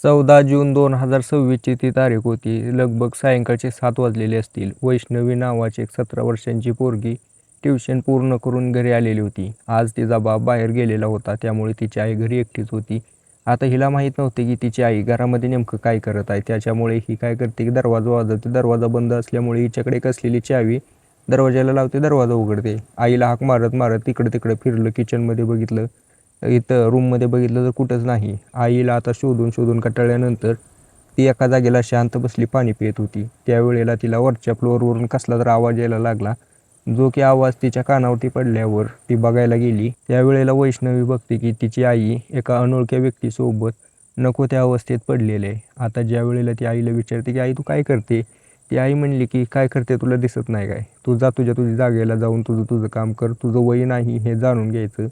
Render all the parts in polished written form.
14 जून 2026ची ती तारीख होती. लगभग सायंकाळचे 7 वाजलेले असतील. वैष्णवी नावाची एक 17 वर्षांची पोरगी ट्युशन पूर्ण करून घरी आलेली होती. आज तिचा बाप बाहेर गेलेला होता, त्यामुळे तिची आई घरी एकटीच होती. आता हिला माहीत नव्हते की तिची आई घरामध्ये नेमकं काय करत आहे. त्याच्यामुळे ही काय करते की दरवाजा वाजवते. दरवाजा बंद असल्यामुळे हिच्याकडे एक असलेली चावी दरवाजाला लावते, दरवाजा उघडते. आईला हाक मारत मारत तिकडं तिकडं फिरलं, किचनमध्ये बघितलं, इथं रूममध्ये बघितलं तर कुठंच नाही. आईला आता शोधून शोधून कंटाळल्यानंतर ती एका जागेला शांत बसली पाणी पित होती. त्यावेळेला तिला वरच्या फ्लोअरवरून कसला तर आवाज यायला लागला, जो की आवाज तिच्या कानावरती पडल्यावर ती बघायला गेली. त्यावेळेला वैष्णवी बघते की तिची आई एका अनोळख्या व्यक्तीसोबत नको त्या अवस्थेत पडलेले आहे. आता ज्या वेळेला ती आईला विचारते की आई तू काय करते, ती आई म्हणली की काय करते तुला दिसत नाही काय, तू जा तुझ्या जागेला जाऊन तुझं तुझं काम कर, तुझं वय नाही हे जाणून घ्यायचं.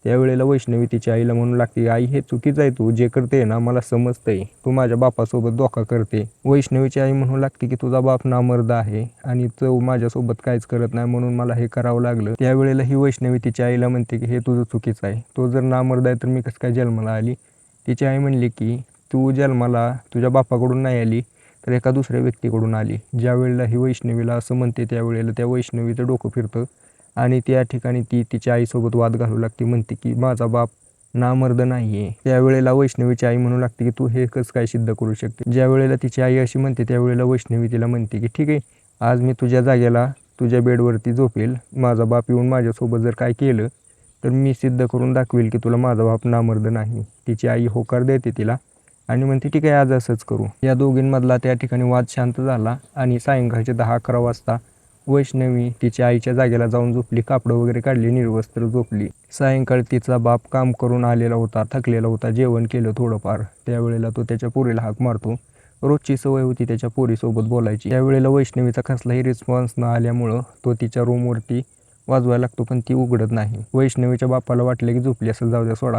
त्यावेळेला वैष्णवी तिच्या आईला म्हणू लागते, आई हे चुकीचं आहे, तू जे करते ना मला समजतंय, तू माझ्या बापासोबत धोका करते. वैष्णवीची आई म्हणू लागते की तुझा बाप नामर्द आहे आणि तो माझ्यासोबत काहीच करत नाही म्हणून मला हे करावं लागलं. त्यावेळेला ही वैष्णवी तिच्या आईला म्हणते की हे तुझं चुकीचं आहे, तो जर नामर्द आहे तर मी कसं काय जन्माला आली. तिची आई म्हणली की तू जन्माला तुझ्या बापाकडून नाही आली तर एका दुसऱ्या व्यक्तीकडून आली. ज्या वेळेला ही वैष्णवीला असं म्हणते त्यावेळेला त्या वैष्णवीचं डोकं फिरतं आणि त्या ठिकाणी ती तिच्या आईसोबत वाद घालू लागते. म्हणते की माझा बाप नामर्द नाही आहे. त्यावेळेला वैष्णवीची आई म्हणू लागते की तू हे कसं काय सिद्ध करू शकते. ज्या वेळेला तिची आई अशी म्हणते त्यावेळेला वैष्णवी तिला म्हणते की ठीक आहे, आज मी तुझ्या जागेला तुझ्या बेडवरती झोपेल, माझा बाप येऊन माझ्यासोबत जर काय केलं तर मी सिद्ध करून दाखवेल की तुला माझा बाप नामर्द नाही. तिची आई होकार देते तिला आणि म्हणते ठीक आहे, आज असंच करू. या दोघींमधला त्या ठिकाणी वाद शांत झाला आणि सायंकाळचे 10-11 वाजता वैष्णवी तिच्या आईच्या जागेला जाऊन झोपली. कापडं वगैरे काढली, निर्वस्त्र झोपली. सायंकाळी तिचा बाप काम करून आलेला होता, थकलेला होता, जेवण केलं थोडंफार. त्यावेळेला तो त्याच्या पोरीला हाक मारतो. रोजची सवय होती त्याच्या पोरीसोबत बोलायची. त्यावेळेला वैष्णवीचा कसलाही रिस्पॉन्स न आल्यामुळं तो तिच्या रूमवरती वाजवायला लागतो, पण ती उघडत नाही. वैष्णवीच्या बापाला वाटलं की झोपली असेल, जाऊ द्या सोडा.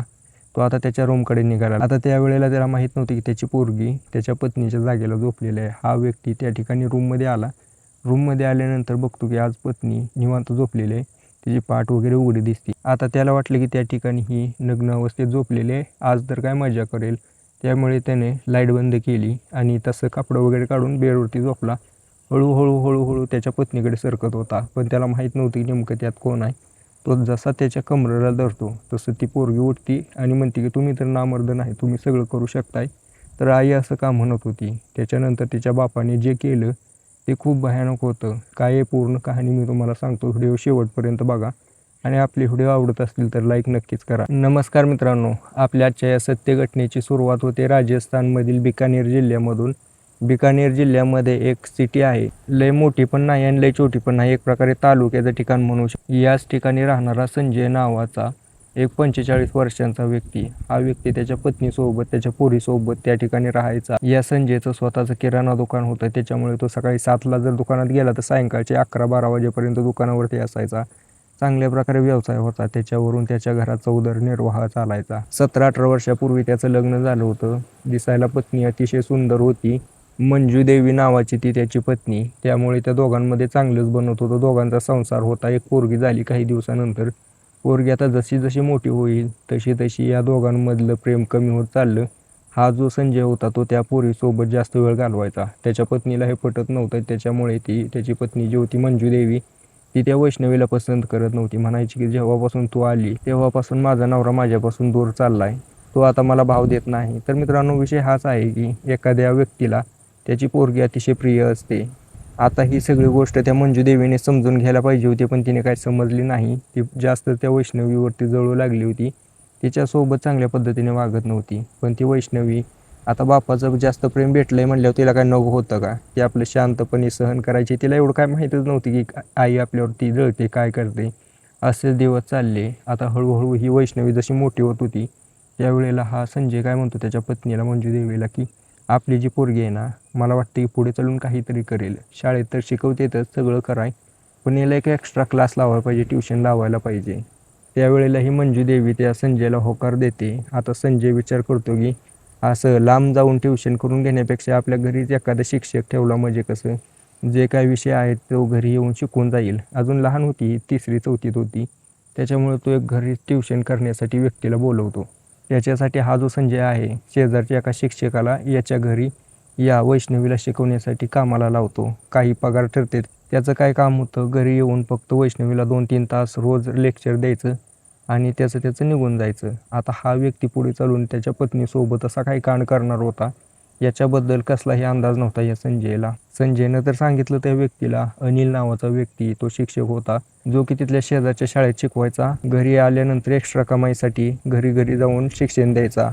तो आता त्याच्या रूमकडे निघाला. आता त्यावेळेला त्याला माहीत नव्हतं की त्याची पोरगी त्याच्या पत्नीच्या जागेला झोपलेली आहे. हा व्यक्ती त्या ठिकाणी रूममध्ये आला. रूममध्ये आल्यानंतर बघतो की आज पत्नी निवांत झोपलेली आहे, तिची पाठ वगैरे उघडी दिसते. आता त्याला वाटलं की त्या ठिकाणी ही नग्न अवस्थेत झोपलेली आहे, आज तर काय मजा करेल. त्यामुळे त्याने लाईट बंद केली आणि तसं कापडं वगैरे काढून बेडवरती झोपला. हळूहळू हळूहळू त्याच्या पत्नीकडे सरकत होता, पण त्याला माहीत नव्हतं की नेमकं त्यात कोण आहे. तो जसा त्याच्या कमरेला धरतो तसं ती पोरगी उठती आणि म्हणते की तुम्ही तर नामर्द नाही, तुम्ही सगळं करू शकताय. तर आई असं का म्हणत होती. त्याच्यानंतर तिच्या बापाने जे केलं ते खूप भयानक होतं. काय आहे पूर्ण कहाणी मी तुम्हाला सांगतो, व्हिडिओ शेवटपर्यंत बघा आणि आपले व्हिडिओ आवडत असतील तर लाईक नक्कीच करा. नमस्कार मित्रांनो, आपल्या आजच्या या सत्य घटनेची सुरुवात होते राजस्थानमधील बिकानेर जिल्ह्यामधून. बिकानेर जिल्ह्यामध्ये एक सिटी आहे, लय मोठी पण नाही आणि लय छोटी पण नाही, एक प्रकारे तालुक्याचं ठिकाण म्हणू शकतो. याच ठिकाणी राहणारा संजय नावाचा एक 45 वर्षांचा व्यक्ती, हा व्यक्ती त्याच्या पत्नीसोबत त्याच्या पोरीसोबत त्या ठिकाणी राहायचा. या संजयचं स्वतःचं किराणा दुकान होतं, त्याच्यामुळे तो सकाळी 7ला जर दुकानात गेला तर सायंकाळचे 11-12 वाजेपर्यंत दुकानावरती असायचा. चांगल्या प्रकारे व्यवसाय होता, त्याच्यावरून त्याच्या घराचा उदरनिर्वाह चालायचा. 17-18 वर्षापूर्वी त्याचं लग्न झालं होतं. दिसायला पत्नी अतिशय सुंदर होती, मंजू देवी नावाची ती त्याची पत्नी. त्यामुळे त्या दोघांमध्ये चांगलंच बनत होतं, दोघांचा संसार होता. एक पोरगी झाली काही दिवसानंतर. पोरगी आता जशी जशी मोठी होईल तशी तशी या दोघांमधलं प्रेम कमी होत चाललं. हा जो संजय होता तो त्या पोरीसोबत जास्त वेळ घालवायचा. त्याच्या पत्नीला हे पटत नव्हतं, त्याच्यामुळे ती त्याची पत्नी जी होती मंजू देवी, ती त्या वैष्णवीला पसंत करत नव्हती. म्हणायची की जेव्हापासून तू आली तेव्हापासून माझा नवरा माझ्यापासून दूर चाललाय, तो आता मला भाव देत नाही. तर मित्रांनो, विषय हाच आहे की एखाद्या व्यक्तीला त्याची पोरगी अतिशय प्रिय असते. आता ही सगळी गोष्ट त्या मंजू देवीने समजून घ्यायला पाहिजे होती, पण तिने काय समजली नाही. ती जास्त त्या वैष्णवीवरती जळू लागली होती, तिच्यासोबत चांगल्या पद्धतीने वागत नव्हती. पण ती वैष्णवी आता बापाचं जास्त प्रेम भेटलंय म्हणल्यावर तिला काय नको होतं का, ती आपलं शांतपणे सहन करायची. तिला एवढं काय माहीतच नव्हती की आई आपल्यावरती जळते, काय करते. असेच दिवस चालले. आता हळूहळू ही वैष्णवी जशी मोठी होत होती त्यावेळेला हा संजय काय म्हणतो त्याच्या पत्नीला मंजू देवीला की आपली जी पोरगी आहे ना, मला वाटतं की पुढे चालून काहीतरी करेल. शाळेत तर शिकवतेतच सगळं कराय, पण याला एक एक्स्ट्रा क्लास लावायला पाहिजे, ट्युशन लावायला पाहिजे. त्यावेळेला ही मंजू देवी त्या संजयला होकार देते. आता संजय विचार करतो की असं लांब जाऊन ट्युशन करून घेण्यापेक्षा आपल्या घरीच एखादा शिक्षक ठेवला म्हणजे कसं, जे काय विषय आहेत तो घरी येऊन शिकून जाईल. अजून लहान होती, 3री-4थीत होती, त्याच्यामुळे तो एक घरी ट्युशन करण्यासाठी व्यक्तीला बोलवतो. त्याच्यासाठी हा जो संजय आहे शेजारच्या एका शिक्षकाला याच्या घरी या वैष्णवीला शिकवण्यासाठी कामाला लावतो. काही पगार ठरते. त्याचं काय काम होतं, घरी येऊन फक्त वैष्णवीला 2-3 तास रोज लेक्चर द्यायचं आणि त्याचं निघून जायचं. आता हा व्यक्ती पुढे चालून त्याच्या पत्नीसोबत असा काही कांड करणार होता याच्याबद्दल कसलाही अंदाज नव्हता या संजयला. संजयनं तर सांगितलं त्या व्यक्तीला, अनिल नावाचा व्यक्ती तो शिक्षक होता जो की तिथल्या शेजारच्या शाळेत शिकवायचा. घरी आल्यानंतर एक्स्ट्रा कमाईसाठी घरी घरी जाऊन शिक्षण द्यायचा.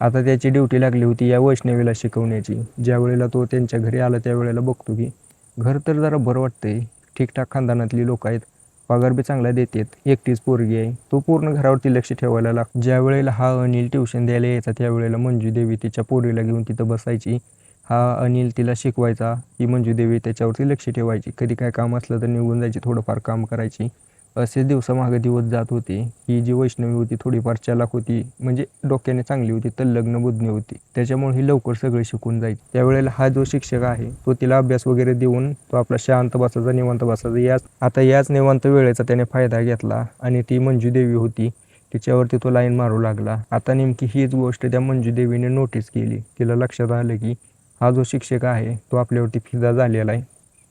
आता त्याची ड्युटी लागली होती या वैष्णवीला शिकवण्याची. ज्या वेळेला तो त्यांच्या घरी आला त्यावेळेला बघतो की घर तर जरा बरं वाटतंय, ठीकठाक खानदानातली लोक आहेत, पगार बी चांगला देतात, एकटीच पोरगी आहे. तो पूर्ण घरावरती लक्ष ठेवायला लागतो. ज्या वेळेला हा अनिल ट्युशन द्यायला यायचा त्यावेळेला मंजू देवी तिच्या पोरीला घेऊन तिथं बसायची. हा अनिल तिला शिकवायचा, ही मंजू देवी त्याच्यावरती लक्ष ठेवायची. कधी काय काम असलं तर निघून जायची, थोडंफार काम करायची. असे दिवसामागे दिवस जात होते. ही जी वैष्णवी होती थोडीफार चालाक होती, म्हणजे डोक्याने चांगली होती, तल्लग्न बुद्धी होती, त्याच्यामुळे ही लवकर सगळे शिकून जायची. त्यावेळेला हा जो शिक्षक आहे तो तिला अभ्यास वगैरे देऊन तो आपला शांत बसायचा, निवांत बसायचा. याच निवांत वेळेचा त्याने फायदा घेतला आणि ती मंजू देवी होती तिच्यावरती तो लाईन मारू लागला. आता नेमकी हीच गोष्ट त्या मंजू देवीने नोटीस केली. तिला लक्षात आलं की हा जो शिक्षक आहे तो आपल्यावरती फिदा झालेला आहे.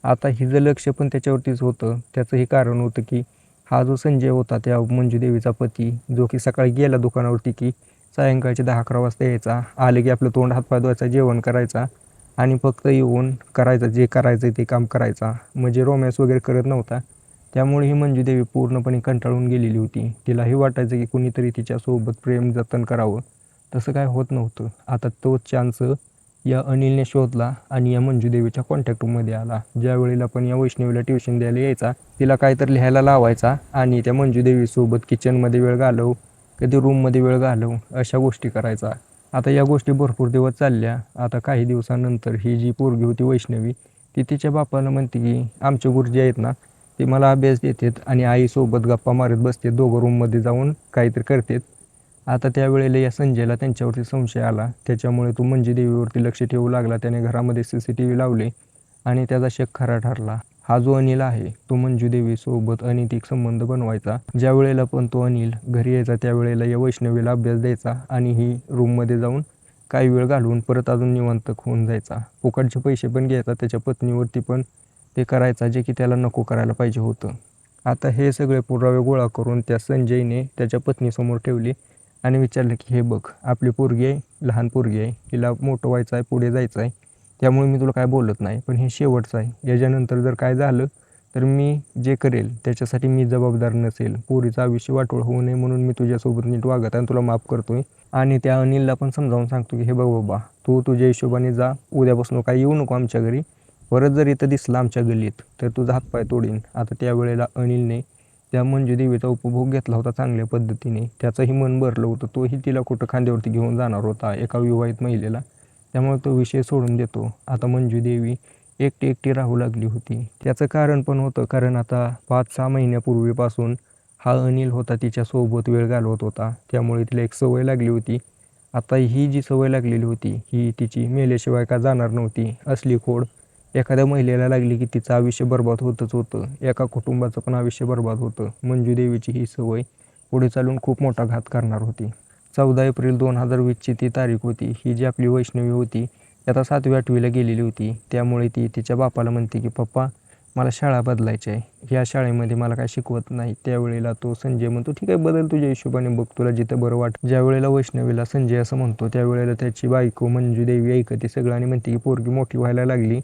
आता हिचं लक्ष पण त्याच्यावरतीच होतं. त्याचं हे कारण होतं की हा जो संजय होता त्या मंजू देवीचा पती, जो की सकाळी गेला दुकानावरती की सायंकाळचे 10-11 वाजता यायचा. आले की आपलं तोंड हातपाय धुवायचा, जेवण करायचा आणि फक्त येऊन करायचं जे करायचं ते काम करायचा. म्हणजे रोमॅन्स वगैरे करत नव्हता. त्यामुळे ही मंजू देवी पूर्णपणे कंटाळून गेलेली होती. तिलाही वाटायचं की कुणीतरी तिच्यासोबत प्रेम जतन करावं. तसं काय होत नव्हतं. आता तो चान्स या अनिलने शोधला आणि या मंजू देवीच्या कॉन्टॅक्टमध्ये आला. ज्या वेळेला पण या वैष्णवीला ट्युशन द्यायला यायचा, तिला काहीतरी लिहायला लावायचा आणि त्या मंजू देवीसोबत किचनमध्ये वेळ घालव, कधी रूममध्ये वेळ घालव, अशा गोष्टी करायचा. आता या गोष्टी भरपूर दिवस चालल्या. आता काही दिवसानंतर ही जी पोरगी होती वैष्णवी, ती तिच्या बापाला म्हणते की आमचे गुरुजी आहेत ना, ते मला अभ्यास देतात आणि आईसोबत गप्पा मारत बसते, दोघं रूममध्ये जाऊन काहीतरी करतात. आता त्यावेळेला या संजयला त्यांच्यावरती संशय आला. त्याच्यामुळे तो मंजू देवीवरती लक्ष ठेवू लागला. त्याने घरामध्ये CCTV लावले आणि त्याचा शक खरा ठरला. हा जो अनिल आहे तो मंजू देवीसोबत अनैतिक संबंध बनवायचा. ज्या वेळेला पण तो अनिल घरी यायचा त्यावेळेला या वैष्णवीला अभ्यास द्यायचा आणि ही रूममध्ये जाऊन काही वेळ घालवून परत अजून निवांत होऊन जायचा. फुकटचे पैसे पण घ्यायचा, त्याच्या पत्नीवरती पण ते करायचा जे की त्याला नको करायला पाहिजे होतं. आता हे सगळे पुरावे गोळा करून त्या संजयने त्याच्या पत्नीसमोर ठेवले आणि विचारलं की हे बघ, आपली पोरगी आहे, लहान पोरगी आहे, हिला मोठं व्हायचं आहे, पुढे जायचं आहे, त्यामुळे मी तुला काय बोलत नाही, पण हे शेवटचं आहे. याच्यानंतर जर काय झालं तर मी जे करेल त्याच्यासाठी मी जबाबदार नसेल. पोरीचं आयुष्य वाटोळ होऊ नये म्हणून मी तुझ्यासोबत नीट वागत आहे आणि तुला माफ करतोय. आणि त्या अनिलला पण समजावून सांगतो की हे बघ बाबा, तू तुझ्या हिशोबाने जा, उद्यापासून काय येऊ नको आमच्या घरी. परत जर इथं दिसला आमच्या गल्लीत तर तुझा हातपाय तोडीन. आता त्यावेळेला अनिलने त्या मंजू देवीचा उपभोग घेतला होता चांगल्या पद्धतीने. त्याचंही मन भरलं होतं. तोही तिला कुठं खांद्यावरती घेऊन जाणार होता एका विवाहित महिलेला. त्यामुळे तो विषय सोडून देतो. आता मंजू देवी एकटी एकटी राहू लागली होती. त्याचं कारण पण होतं, कारण आता 5-6 महिन्यापूर्वीपासून हा अनिल होता तिच्यासोबत वेळ घालवत होता. त्यामुळे तिला एक सवय लागली होती. आता ही जी सवय लागलेली होती ही तिची मेल्याशिवाय का जाणार नव्हती. असली खोड एखाद्या महिलेला लागली की तिचं आयुष्य बरबाद होतच होतं. एका कुटुंबाचं पण आयुष्य बरबाद होतं. मंजू देवीची ही सवय पुढे चालून खूप मोठा घात करणार होती. 14 एप्रिल 2020ची ती तारीख होती. ही जी आपली वैष्णवी होती ती आता 7वी-8वीला गेलेली होती. त्यामुळे ती तिच्या बापाला म्हणते की पप्पा, मला शाळा बदलायची आहे, ह्या शाळेमध्ये मला काय शिकवत नाही. त्यावेळेला तो संजय म्हणतो ठीक आहे, बदल तुझ्या हिशोबाने, बघ तुला जिथं बरं वाटतं. ज्या वेळेला वैष्णवीला संजय असं म्हणतो त्यावेळेला त्याची बायको मंजू देवी ऐकते सगळं आणि म्हणते की पोरगी मोठी व्हायला लागली,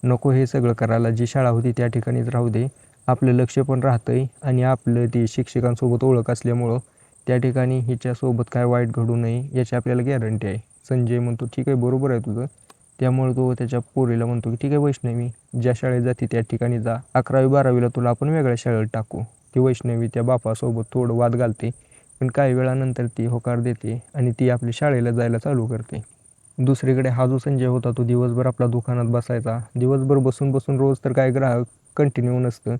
नको हे सगळं करायला, जी शाळा होती त्या ठिकाणीच राहू दे, आपलं लक्ष पण राहतंय आणि आपलं ती शिक्षकांसोबत ओळख असल्यामुळं त्या ठिकाणी हिच्यासोबत काय वाईट घडू नये याची आपल्याला गॅरंटी आहे. संजय म्हणतो ठीक आहे, बरोबर आहे तुझं. त्यामुळे तो त्याच्या पोरीला म्हणतो की ठीक आहे वैष्णवी, ज्या शाळेत जाते त्या ठिकाणी जा, 11वी-12वीला तुला आपण वेगळ्या शाळेत टाकू. ती वैष्णवी त्या बापासोबत थोडं वाद घालते, पण काही वेळानंतर ती होकार देते आणि ती आपल्या शाळेला जायला चालू करते. दुसरीकडे हा जो संजय होता तो दिवसभर आपला दुकानात बसायचा. दिवसभर बसून बसून रोज तर काय ग्राहक कंटिन्यू नसतं,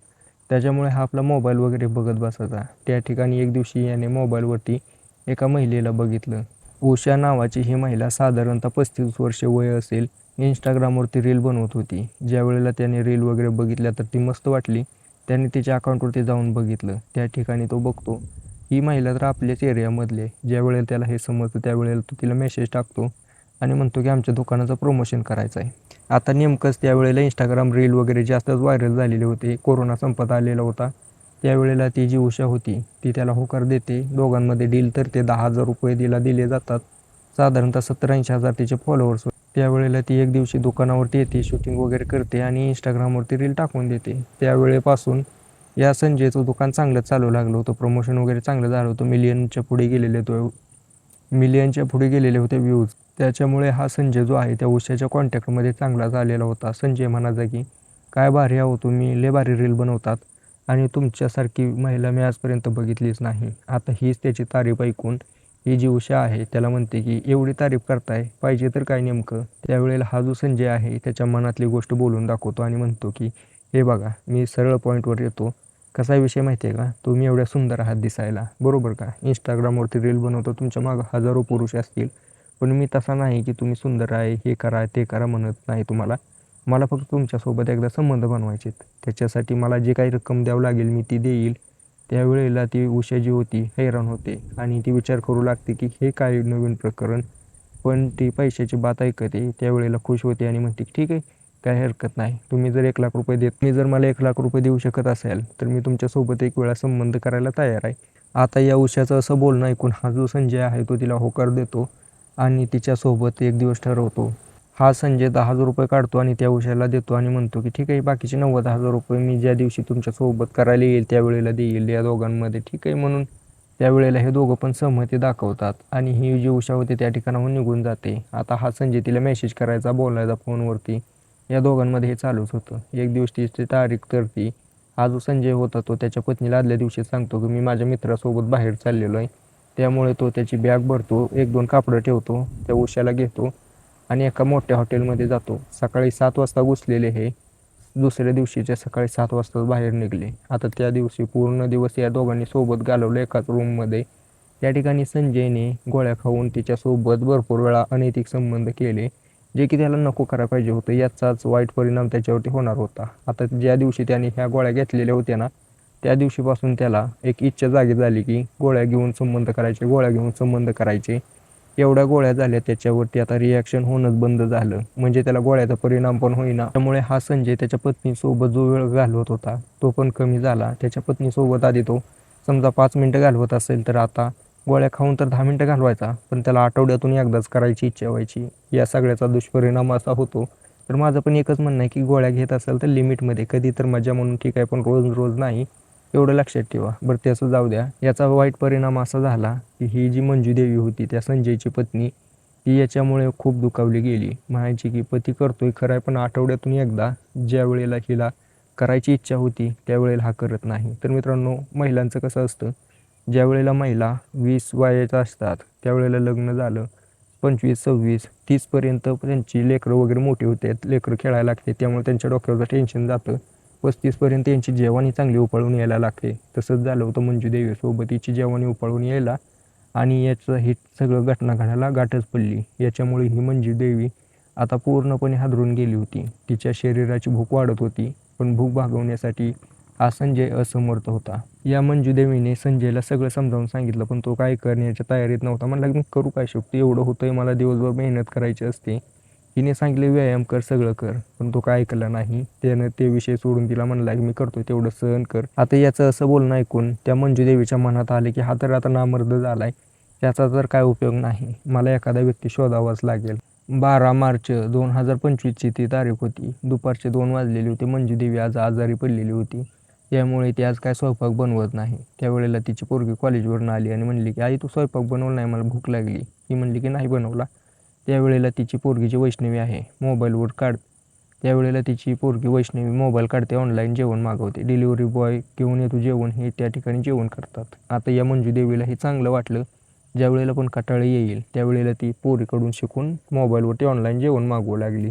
त्याच्यामुळे हा आपला मोबाईल वगैरे बघत बसायचा. त्या ठिकाणी एक दिवशी याने मोबाईलवरती एका महिलेला बघितलं. उषा नावाची ही महिला साधारणतः 35 वर्ष वय असेल. इंस्टाग्रामवरती रील बनवत होती. ज्या वेळेला त्याने रील वगैरे बघितल्या तर ती मस्त वाटली. त्याने तिच्या अकाउंटवरती जाऊन बघितलं. त्या ठिकाणी तो बघतो ही महिला तर आपल्याच एरियामधली आहे. ज्यावेळेला त्याला हे समजतं त्यावेळेला तो तिला मेसेज टाकतो आणि म्हणतो की आमच्या दुकानाचं प्रमोशन करायचं आहे. आता नेमकंच त्यावेळेला इंस्टाग्राम रील वगैरे जास्तच व्हायरल झालेले होते. कोरोना संपत आलेला होता. त्यावेळेला ती जी उषा होती ती त्याला होकार देते. दोघांमध्ये डील तर ते 10,000 रुपये तिला दिले जातात. साधारणतः 70-80 हजार तिचे फॉलोअर्स होते. त्यावेळेला ती एक दिवशी दुकानावरती येते, शूटिंग वगैरे करते आणि इंस्टाग्रामवरती रील टाकून देते. त्यावेळेपासून या संजयचं दुकान चांगलं चालू लागलं होतं. प्रमोशन वगैरे चांगलं झालं होतं. मिलियनच्या पुढे गेलेले होते व्ह्यूज. त्याच्यामुळे हा संजय जो आहे त्या उषाच्या कॉन्टॅक्टमध्ये चांगला झालेला होता. संजय म्हणायचा की काय भारी आहो तुम्ही, लय भारी रील बनवतात आणि तुमच्यासारखी महिला मी आजपर्यंत बघितलीच नाही. आता हीच त्याची तारीफ ऐकून ही जी उषा आहे त्याला म्हणते की एवढी तारीफ करताय, पाहिजे तर काय नेमकं. त्यावेळेला हा जो संजय आहे त्याच्या मनातली गोष्ट बोलून दाखवतो आणि म्हणतो की हे बघा, मी सरळ पॉईंटवर येतो. कसा विषय माहिती आहे का, तुम्ही एवढ्या सुंदर आहात दिसायला, बरोबर का. इंस्टाग्रामवरती रील बनवतो, तुमच्या मागं हजारो पुरुष असतील, पण मी तसा नाही की तुम्ही सुंदर आहे, हे करा ते करा म्हणत नाही तुम्हाला. मला फक्त तुमच्यासोबत एकदा संबंध बनवायचे आहेत. त्याच्यासाठी मला जे काही रक्कम द्यावं लागेल मी ती देईल. त्यावेळेला ती उषा जी होती हैराण होते आणि ती विचार करू लागते की हे काय नवीन प्रकरण. पण ती पैशाची बात ऐकते. त्यावेळेला खुश होते आणि म्हणते ठीक आहे, काही हरकत नाही. तुम्ही जर 1,00,000 रुपये मी जर मला 1,00,000 रुपये देऊ शकत असाल तर मी तुमच्यासोबत एक वेळा संबंध करायला तयार आहे. आता या उषाचं असं बोलणं ऐकून हा जो संजय आहे तो तिला होकार देतो आणि तिच्यासोबत एक दिवस ठरवतो. हा संजय 10,000 रुपये काढतो आणि त्या उषाला देतो आणि म्हणतो की ठीक आहे, बाकीचे 90,000 रुपये मी ज्या दिवशी तुमच्यासोबत करायला येईल त्यावेळेला देईल या दोघांमध्ये. ठीक आहे म्हणून त्यावेळेला हे दोघं पण सहमती दाखवतात आणि ही जी उषा होती त्या ठिकाणाहून निघून जाते. आता हा संजय तिला मेसेज करायचा, बोलायचा फोनवरती. या दोघांमध्ये हे चालूच होतं. एक दिवस तिची तारीख ठरती. हा जो संजय होता तो त्याच्या पत्नीला आदल्या दिवशी सांगतो की मी माझ्या मित्रासोबत बाहेर चाललेलो आहे. त्यामुळे तो त्याची बॅग भरतो, 1-2 कापडं ठेवतो, त्या उषाला घेतो आणि एका मोठ्या हॉटेलमध्ये जातो. सकाळी 7 वाजता घुसलेले हे दुसऱ्या दिवशीच्या सकाळी 7 वाजता बाहेर निघले. आता त्या दिवशी पूर्ण दिवस या दोघांनी सोबत घालवलं एकाच रूममध्ये. त्या ठिकाणी संजयने गोळ्या खाऊन तिच्यासोबत भरपूर वेळा अनैतिक संबंध केले, जे की त्याला नको करायला पाहिजे होतं. याचाच वाईट परिणाम त्याच्यावरती होणार होता. आता ज्या दिवशी त्याने ह्या गोळ्या घेतलेल्या होत्या ना, त्या दिवशीपासून त्याला एक इच्छा जागी झाली की गोळ्या घेऊन संबंध करायचे, गोळ्या घेऊन संबंध करायचे. एवढ्या गोळ्या झाल्या त्याच्यावरती आता रिॲक्शन होणंच बंद झालं. म्हणजे त्याला गोळ्याचा परिणाम पण होईना. त्यामुळे हा संजय त्याच्या पत्नीसोबत जो वेळ घालवत होता तो पण कमी झाला. त्याच्या पत्नीसोबत आधी तो समजा 5 मिनटं घालवत असेल तर आता गोळ्या खाऊन तर 10 मिनटं घालवायचा, पण त्याला आठवड्यातून एकदाच करायची इच्छा व्हायची. या सगळ्याचा दुष्परिणाम असा होतो. तर माझं पण एकच म्हणणं आहे की गोळ्या घेत असाल तर लिमिटमध्ये, कधी तर मजा म्हणून ठीक आहे, पण रोज रोज नाही, एवढं लक्षात ठेवा. बरं त्याचं जाऊ द्या. याचा वाईट परिणाम असा झाला की ही जी मंजू देवी होती त्या संजयची पत्नी, ती याच्यामुळे खूप दुखावली गेली. म्हणायची की पती करतोय खरं आहे, पण आठवड्यातून एकदा ज्या वेळेला हिला करायची इच्छा होती त्यावेळेला हा करत नाही. तर मित्रांनो, महिलांचं कसं असतं, ज्या वेळेला महिला 20 वयाच्या असतात त्यावेळेला लग्न झालं, 25, 26, 30पर्यंत त्यांची लेकरं वगैरे मोठी होते, लेकरं खेळायला लागते, त्यामुळे त्यांच्या डोक्यावरचं टेन्शन जातं. 35पर्यंत त्यांची जवानी चांगली उफाळून यायला लागते. तसंच झालं होतं मंजू देवीसोबत. हिची जवानी उफाळून यायला आणि याचं ही सगळं घटना घडायला गाठच पडली. याच्यामुळे ही मंजू देवी आता पूर्णपणे हादरून गेली होती. तिच्या शरीराची भूक वाढत होती, पण भूक भागवण्यासाठी हा संजय असमर्थ होता. या मंजू देवीने संजयला सगळं समजावून सांगितलं, पण तो काय करण्याच्या तयारीत नव्हता. म्हणला मी करू काय शकतो, एवढं होतंय, मला दिवसभर मेहनत करायची असते. हिने सांगितले व्यायाम कर, सगळं कर, पण तो काय ऐकला नाही. त्यानं ते विषय सोडून तिला म्हणला की मी करतोय तेवढं सहन कर. आता याचं असं बोलणं ऐकून त्या मंजू देवीच्या मनात आले की हा तर आता नामर्द झालाय, याचा तर काय उपयोग नाही, मला एखादा व्यक्ती शोधावाच लागेल. 12 मार्च 2025ची ती तारीख होती. दुपारचे 2 वाजलेले होते. मंजू देवी आज आजारी पडलेली होती. त्यामुळे ती आज काय स्वयंपाक बनवत नाही. त्यावेळेला तिची पोरगी कॉलेजवरून आली आणि म्हणली की आई तू स्वयंपाक बनवला नाही, मला भूक लागली. ही म्हणली की नाही बनवला. त्यावेळेला तिची पोरगी जी वैष्णवी आहे मोबाईलवर त्यावेळेला तिची पोरगी वैष्णवी मोबाईल काढते, ऑनलाईन जेवण मागवते. डिलिव्हरी बॉय घेऊन येतो जेवण, हे त्या ठिकाणी जेवण करतात. आता या मंजू देवीला हे चांगलं वाटलं. ज्यावेळेला पण कंटाळा येईल त्यावेळेला ती पोरीकडून शिकून मोबाईलवरती ऑनलाईन जेवण मागवू लागली.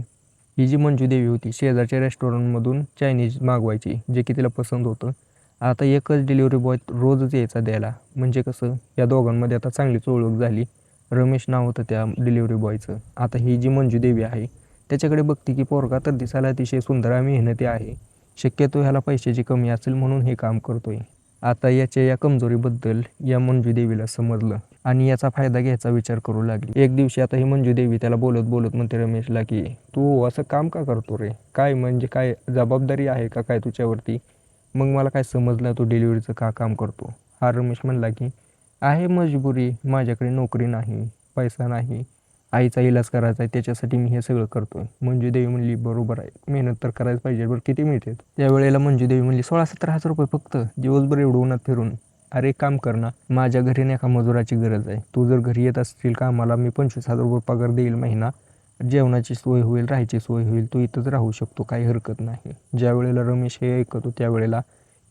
ही जी मंजू देवी होती शेजारच्या रेस्टॉरंटमधून चायनीज मागवायची, जे की तिला पसंत होतं. आता एकच डिलिव्हरी बॉय रोजच यायचा द्यायला. म्हणजे कसं या दोघांमध्ये आता चांगलीच ओळख झाली. रमेश नाव होतं त्या डिलिव्हरी बॉयचं. आता ही जी मंजू देवी आहे त्याच्याकडे बघते की पोरगा तर दिसायला अतिशय सुंदर आणि मेहनती आहे. शक्यतो ह्याला पैशाची कमी असेल म्हणून हे काम करतोय. आता याच्या या कमजोरीबद्दल या मंजू देवीला समजलं आणि याचा फायदा घ्यायचा विचार करू लागली. एक दिवशी आता ही मंजू देवी त्याला बोलत बोलत म्हणते रमेशला की तू असं काम का करतो रे? काय म्हणजे काय जबाबदारी आहे का काय तुझ्यावरती? मग मला काय समजलं तू डिलिव्हरीचं का काम करतो? हा रमेश म्हणला की आहे मजबुरी, माझ्याकडे नोकरी नाही, पैसा नाही, आईचा इलाज करायचा आहे, त्याच्यासाठी मी हे सगळं करतोय. मंजू देवी म्हणली बरोबर आहे, मेहनत तर करायला पाहिजे, बरं किती मिळते? त्यावेळेला मंजू देवी म्हणली 16-17 हजार रुपये फक्त, दिवसभर एवढं उन्हात फिरून. अरे काम कर ना, माझ्या घरी नाही का मजुराची गरज आहे, तू जर घरी येत असतील कामाला मी 25,000 रुपये पगार देईल महिना, जेवणाची सोय होईल, राहायची सोय होईल, तू इथंच राहू शकतो, काही हरकत नाही. ज्या वेळेला रमेश हे ऐकतो त्यावेळेला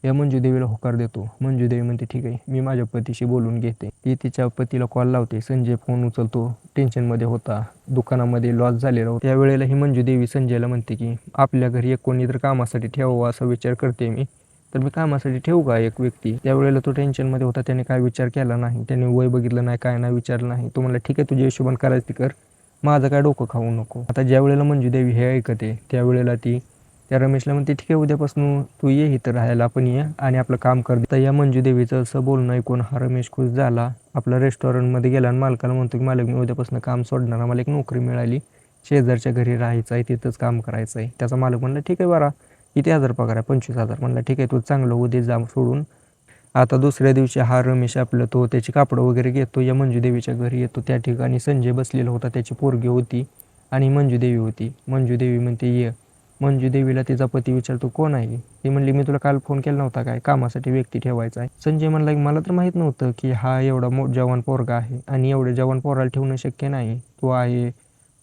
या मंजू देवीला होकार देतो. मंजू देवी म्हणते ठीक आहे, मी माझ्या पतीशी बोलून घेते. ती तिच्या पतीला कॉल लावते. संजय फोन उचलतो, टेन्शनमध्ये होता, दुकानामध्ये लॉस झालेला होता. त्यावेळेला ही मंजू देवी संजयला म्हणते की आपल्या घरी एक कोणी तर कामासाठी ठेवावं असा विचार करते मी, तर मी कामासाठी ठेवू का एक व्यक्ती? त्यावेळेला तो टेन्शनमध्ये होता, त्याने काय विचार केला नाही, त्याने वय बघितलं नाही, काय नाही विचारलं नाही. तो म्हणला ठीक आहे, तुझ्या हिशोबाने करायचं ती कर, माझं काय डोकं खाऊ नको. आता ज्या वेळेला मंजू देवी हे ऐकते त्यावेळेला ती त्या रमेशला म्हणते ठीक आहे, उद्यापासून तू ये इथं राहायला, आपण ये आणि आपलं काम कर. तर या मंजू देवीचं असं बोलणं ऐकून हा रमेश खुश झाला. आपल्या रेस्टॉरंटमध्ये गेला आणि मालकाला म्हणतो की मालक मी उद्यापासून काम सोडणार, मला एक नोकरी मिळाली, शेजारच्या घरी राहायचं आहे, तिथंच काम करायचं आहे. त्याचा मालक म्हणला ठीक आहे बरा, किती हजार पगार आहे? 25,000. म्हणला ठीक आहे, तू चांगलं उद्या जा सोडून. आता दुसऱ्या दिवशी हा रमेश आपलं तो त्याची कापडं वगैरे घेतो, या मंजू देवीच्या घरी येतो. त्या ठिकाणी संजय बसलेला होता, त्याची पोरगी होती आणि मंजू देवी होती. मंजू देवी म्हणते ये. मंजू देवीला तिचा पती विचारतो कोण आहे? ती म्हणली मी तुला काल फोन केला नव्हता काय, कामासाठी व्यक्ती ठेवायचा आहे. संजय म्हणला की मला तर माहीत नव्हतं की हा एवढा जवान पोरगा आहे आणि एवढ्या जवान पोराला ठेवणं शक्य नाही. तो आहे,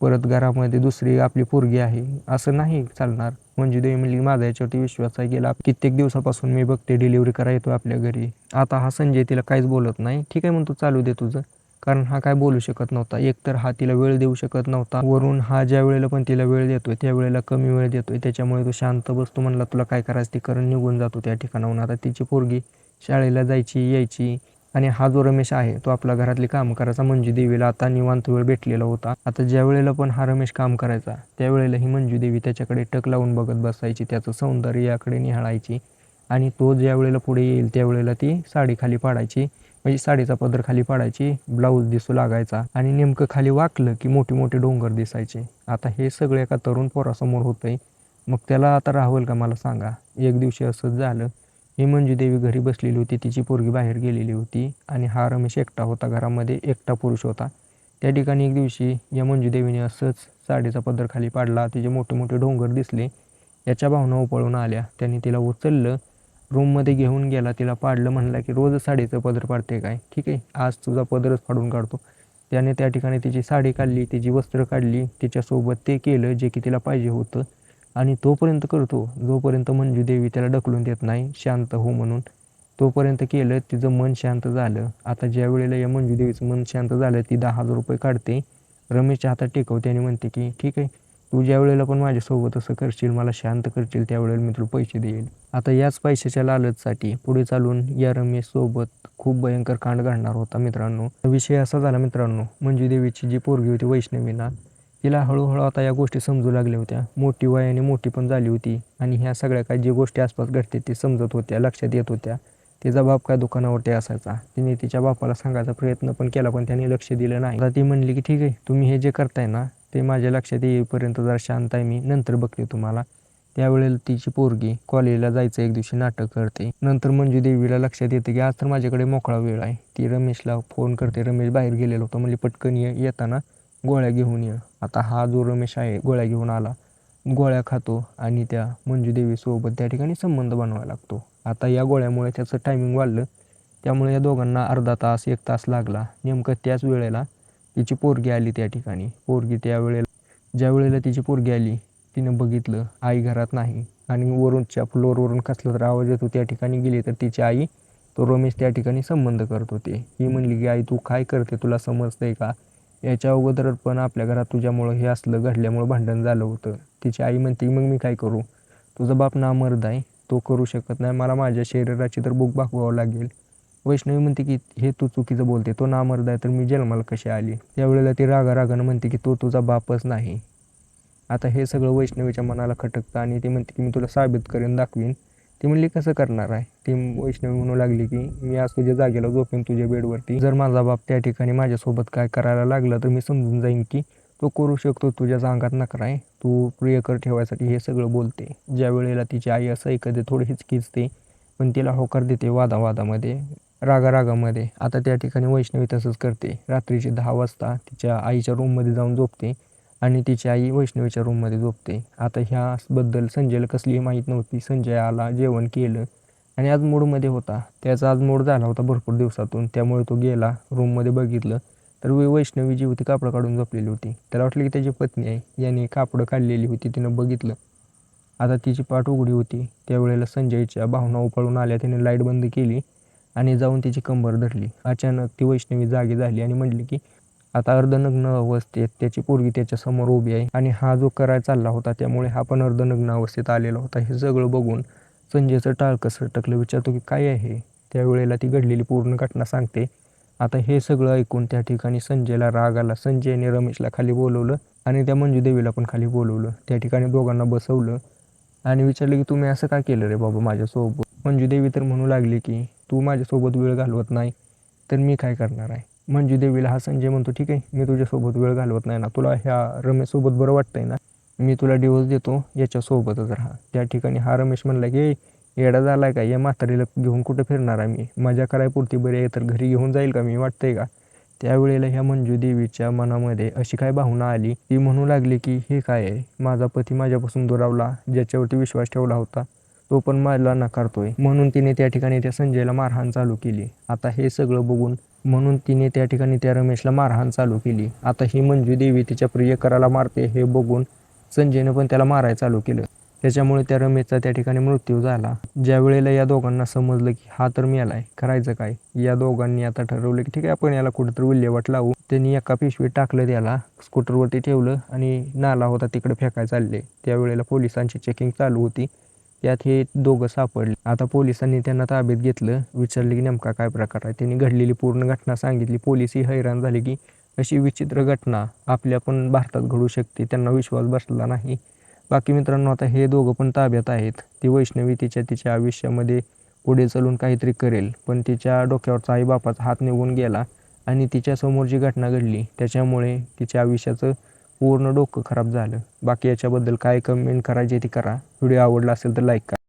परत घरामध्ये दुसरी आपली पोरगी आहे, असं नाही चालणार. मंजू देवी म्हणली माझा याच्यावरती विश्वास आहे, गेला कित्येक दिवसापासून मी बघते डिलिव्हरी करा येतो आपल्या घरी. आता हा संजय तिला काहीच बोलत नाही. ठीक आहे म्हणतो चालू दे तुझं, कारण हा काय बोलू शकत नव्हता. एकतर हा तिला वेळ देऊ शकत नव्हता, वरून हा ज्या वेळेला पण तिला वेळ देतोय त्यावेळेला कमी वेळ देतोय, त्याच्यामुळे तो शांत बसतो. म्हणला तुला काय करायचं ते करून निघून जातो त्या ठिकाणाहून. आता तिची पोरगी शाळेला जायची यायची आणि हा जो रमेश आहे तो आपल्या घरातली कामं करायचा. मंजू देवीला आता निवांत वेळ भेटलेला होता. आता ज्या वेळेला पण हा रमेश काम करायचा त्यावेळेला ही मंजू देवी त्याच्याकडे टक लावून बघत बसायची, त्याचं सौंदर्य याकडे निहाळायची आणि तो ज्या वेळेला पुढे येईल त्यावेळेला ती साडी खाली पाडायची, म्हणजे साडीचा पदर खाली पाडायची, ब्लाऊज दिसू लागायचा आणि नेमकं खाली वाकलं की मोठे मोठे डोंगर दिसायचे. आता हे सगळं एका तरुण पोरासमोर होतंय, मग त्याला आता राहवल का मला सांगा? एक दिवशी असंच झालं. ही मंजू देवी घरी बसलेली होती, तिची पोरगी बाहेर गेलेली होती आणि हा रमेश एकटा होता घरामध्ये, एकटा पुरुष होता. त्या ठिकाणी एक दिवशी या मंजू देवीने असंच साडीचा पदर खाली पाडला, तिचे मोठे मोठे डोंगर दिसले. याच्या भावना उपळून आल्या. त्याने तिला उचललं, रूममध्ये घेऊन गेला, तिला पाडलं. म्हणला की रोज साडीचं पदर पाडते काय, ठीक आहे आज तुझा पदरच फाडून काढतो. त्याने त्या ठिकाणी तिची साडी काढली, तिची वस्त्र काढली, तिच्यासोबत ते केलं जे की तिला पाहिजे होतं आणि तोपर्यंत करतो जोपर्यंत मंजू देवी त्याला ढकलून देत नाही शांत हो म्हणून, तोपर्यंत केलं. तिचं मन शांत झालं. आता ज्या वेळेला या मंजू देवीचं मन शांत झालं ती 10,000 रुपये काढते, रमेशच्या हातात टेकवते आणि म्हणते की ठीक आहे, तू ज्या वेळेला पण माझ्यासोबत असं करशील, मला शांत करशील, त्यावेळेला मी तुला पैसे देईल. आता याच पैशाच्या लालचसाठी पुढे चालून या रमेशसोबत खूप भयंकर कांड घडणार होता मित्रांनो. विषय असा झाला मित्रांनो, मंजू देवीची जी पोरगी होती वैष्णवी ना, तिला हळूहळू आता या गोष्टी समजू लागल्या होत्या. मोठी वयाने मोठी पण झाली होती आणि ह्या सगळ्या काही जी गोष्टी आसपास घडते ते समजत होत्या, लक्षात येत होत्या. तिचा बाप काय दुकानावरती असायचा. तिने तिच्या बापाला सांगायचा प्रयत्न पण केला पण त्याने लक्ष दिलं नाही. आता ती म्हणली की ठीक आहे, तुम्ही हे जे करताय ना ते माझ्या लक्षात येईपर्यंत जरा शांत आहे मी, नंतर बघते तुम्हाला. त्यावेळेला तिची पोरगी कॉलेजला जायचं एक दिवशी नाटक करते. नंतर मंजू देवीला लक्षात येते की आज तर माझ्याकडे मोकळा वेळ आहे. ती रमेशला फोन करते, रमेश बाहेर गेलेला होता, म्हणजे पटकन येताना गोळ्या घेऊन ये. आता हा जो रमेश आहे गोळ्या घेऊन आला, गोळ्या खातो आणि त्या मंजू देवीसोबत त्या ठिकाणी संबंध बनवायला लागतो. आता या गोळ्यामुळे त्याचं टायमिंग वाढलं, त्यामुळे या दोघांना अर्धा तास 1 तास लागला. नेमकं त्याच वेळेला तिची पोरगी आली त्या ठिकाणी. पोरगी ज्या वेळेला तिची पोरगी आली तिनं बघितलं आई घरात नाही आणि वरूनच्या फ्लोअरवरून कसला तर आवाज येतो. त्या ठिकाणी गेली तर तिची आई तो रमेश त्या ठिकाणी संबंध करत होते. ही म्हणली की आई तू काय करते, तुला समजतंय का? याच्या अगोदर पण आपल्या घरात तुझ्यामुळं हे असलं घडल्यामुळं भांडण झालं होतं. तिची आई म्हणते मग मी काय करू, तुझा बाप नामर्द आहे, तो करू शकत नाही, मला माझ्या शरीराची तर भूक भागवावं लागेल. वैष्णवी म्हणते की हे तू चुकीचं बोलते, तो नामर्द आहे तर मी जन्माला कशी आली? त्यावेळेला ती रागारागानं म्हणते की तो तुझा बापच नाही. आता हे सगळं वैष्णवीच्या मनाला खटकतं आणि ती म्हणते की मी तुला साबित करेन, दाखवीन. ती म्हणली कसं करणार आहे. ती वैष्णवी म्हणू लागली की मी आज तुझ्या जागेला झोपेन तुझ्या बेडवरती. जर माझा बाप त्या ठिकाणी माझ्यासोबत काय करायला लागला तर मी समजून जाईन की तो करू शकतो. तुझ्या अंगात नखरा आहे. तू प्रियकर ठेवायसाठी हे सगळं बोलते. ज्या वेळेला तिची आई असं ऐकते थोडी हिचकिचते पण तिला होकार देते वादावादामध्ये रागारागामध्ये. आता त्या ठिकाणी वैष्णवी तसंच करते. रात्रीचे 10 वाजता तिच्या आईच्या रूममध्ये जाऊन झोपते आणि तिची आई वैष्णवीच्या रूममध्ये झोपते. आता ह्याबद्दल संजयला कसलीही माहीत नव्हती. संजय आला, जेवण केलं आणि आज मूडमध्ये होता. त्याचा आज मूड झाला होता भरपूर दिवसातून. त्यामुळे तो गेला रूममध्ये बघितलं तर वैष्णवी जी होती कापडं काढून झोपलेली होती. त्याला वाटलं की त्याची पत्नी आहे. याने कापडं काढलेली होती. तिनं बघितलं. आता तिची पाठ उघडी होती. त्यावेळेला संजयच्या भावना उफाळून आल्या. त्याने लाईट बंद केली आणि जाऊन तिची कंबर धरली. अचानक ती वैष्णवी जागी झाली आणि म्हटली की आता अर्धनग्न अवस्थेत त्याची पोरगी त्याच्यासमोर उभी आहे आणि हा जो करायला चालला होता त्यामुळे हा पण अर्धनग्न अवस्थेत आलेला होता. हे सगळं बघून संजयचं टाळकं सटकलं. विचारतो की काय आहे. त्यावेळेला ती घडलेली पूर्ण घटना सांगते. आता हे सगळं ऐकून त्या ठिकाणी संजयला राग आला. संजयने रमेशला खाली बोलवलं आणि त्या मंजूदेवीला पण खाली बोलवलं. त्या ठिकाणी दोघांना बसवलं आणि विचारलं की तुम्ही असं का केलं रे बाबा माझ्यासोबत. मंजूदेवी तर म्हणू लागली की तू माझ्यासोबत वेळ घालवत नाही तर मी काय करणार आहे. मंजूदेवीला हा संजय म्हणतो ठीक आहे मी तुझ्यासोबत वेळ घालवत नाही ना, तुला ह्या रमेशसोबत बरं वाटतंय ना, मी तुला डिवोर्स देतो, याच्यासोबतच राहा. त्या ठिकाणी हा रमेश म्हणला की येडा झाला आहे का, या म्हातारीला घेऊन कुठं फिरणार आहे मी, मजा करायपुरती बरी आहे तर घरी घेऊन जाईल का मी, वाटतंय का. त्यावेळेला ह्या मंजूदेवीच्या मनामध्ये अशी काय भावना आली. ती म्हणू लागली की हे काय आहे, माझा पती माझ्यापासून दुरावला, ज्याच्यावरती विश्वास ठेवला होता तो पण मला नाकारतोय. म्हणून तिने त्या ठिकाणी त्या संजयला मारहाण चालू केली. आता हे सगळं बघून तिने त्या ठिकाणी त्या रमेशला मारहाण चालू केली. आता ही मंजूदेवी तिच्या प्रियकराला मारते हे बघून संजयनं पण त्याला मारायला चालू केलं. त्याच्यामुळे त्या रमेशचा त्या ठिकाणी मृत्यू झाला. ज्या वेळेला या दोघांना समजलं की हा तर मेलाय, करायचं काय. या दोघांनी आता ठरवलं की ठीक आहे आपण याला कुठेतरी विल्हेवाट लावू. त्यांनी एका पिशवीत टाकलं, त्याला स्कूटरवरती ठेवलं आणि नाला होता तिकडे फेकायला चालले. त्यावेळेला पोलिसांची चेकिंग चालू होती. त्यात हे दोघं सापडले. आता पोलिसांनी त्यांना ताब्यात घेतलं. विचारले की नेमका काय प्रकार आहे. त्यांनी घडलेली पूर्ण घटना सांगितली. पोलिसही हैराण झाले की अशी विचित्र घटना आपल्या पण भारतात घडू शकते. त्यांना विश्वास बसला नाही. बाकी मित्रांनो आता हे दोघं पण ताब्यात आहेत. ती वैष्णवी तिच्या आयुष्यामध्ये पुढे चालून काहीतरी करेल, पण तिच्या डोक्यावरचा आईबापाचा हात निघून गेला आणि तिच्यासमोर जी घटना घडली त्याच्यामुळे तिच्या आयुष्याचं पूर्ण डोकं खराब झालं. बाकी याच्याबद्दल काय कमेंट करायची ती करा. व्हिडिओ आवडला असेल तर लाईक करा.